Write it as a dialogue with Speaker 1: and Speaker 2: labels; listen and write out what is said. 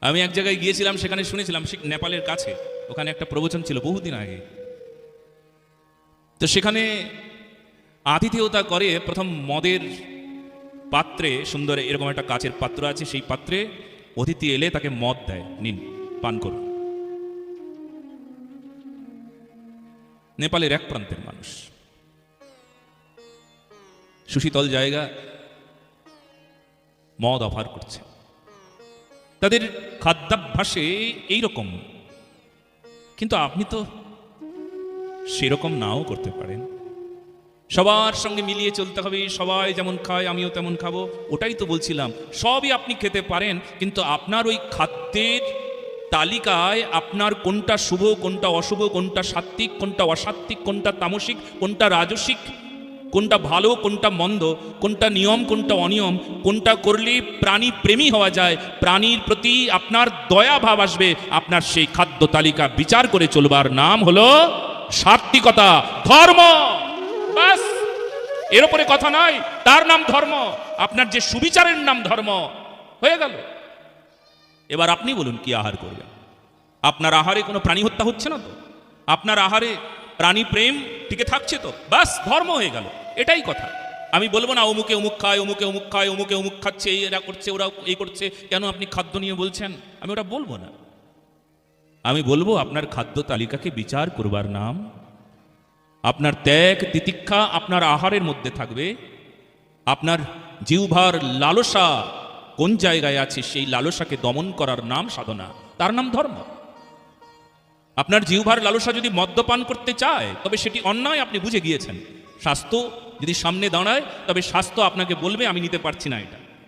Speaker 1: আমি এক জায়গায় গিয়েছিলাম, সেখানে শুনেছিলাম নেপালের কাছে, ওখানে একটা প্রবচন ছিল বহুদিন আগে। তো সেখানে আতিথেয়তা করে প্রথম মদের পাত্রে, সুন্দর এরকম একটা কাচের পাত্র আছে, সেই পাত্রে অতিথি এলে তাকে মদ দেয়, নিন পান করুন। নেপালের এক প্রান্তের মানুষ, সুশীতল জায়গা, মদ অফার করছে। তাদের খাদ্যাভ্যাসে এইরকম, কিন্তু আপনি তো সেরকম নাও করতে পারেন। সবার সঙ্গে মিলিয়ে চলতে হবে, সবাই যেমন খায় আমিও তেমন খাবো, ওটাই তো বলছিলাম। সবই আপনি খেতে পারেন, কিন্তু আপনার ওই খাদ্যের তালিকায় আপনার কোনটা শুভ, কোনটা অশুভ, কোনটা সাত্ত্বিক, কোনটা অসাত্ত্বিক, কোনটা তামসিক, কোনটা রাজসিক, কোনটা ভালো, কোনটা মন্দ, কোনটা নিয়ম, কোনটা অনিয়ম, কোনটা করলে প্রাণী প্রেমী হওয়া যায়, প্রাণীর প্রতি আপনার দয়া ভাব আসবে, আপনার সেই খাদ্য তালিকা বিচার করে চলবার নাম হলো সাত্ত্বিকতা, ধর্ম। বাস, এর উপরে কথা নয়, তার নাম ধর্ম। আপনার যে সুবিচারের নাম ধর্ম, হয়ে গেল। এবার আপনি বলুন কি আহার করবেন। আপনার আহারে কোনো প্রাণী হত্যা হচ্ছে না তো? আপনার আহারে প্রাণী প্রেম টিকে থাকছে তো? বাস, ধর্ম হয়ে গেল। এটাই কথা। আমি বলবো না অমুকে অমুক খায়, অমুকে অমুক খায়, অমুকে অমুক খাচ্ছে, এরা করছে, ওরা এই করছে, কেন আপনি খাদ্য নিয়ে বলছেন? আমি ওটা বলবো না। আমি বলবো আপনার খাদ্য তালিকাকে বিচার করবার নাম আপনার ত্যাগ তিতিক্ষা আপনার আহারের মধ্যে থাকবে। আপনার জিহ্বার লালসা কোন জায়গায় আছে, সেই লালসাকে দমন করার নাম সাধনা, তার নাম ধর্ম। আপনার জিহ্বার লালসা যদি মদ্যপান করতে চায়, তবে সেটি অন্যায়, আপনি বুঝে গিয়েছেন। স্বাস্থ্য যদি সামনে দাঁড়ায়, তবে স্বাস্থ্য আপনাকে বলবে আমি নিতে পারছি না এটা।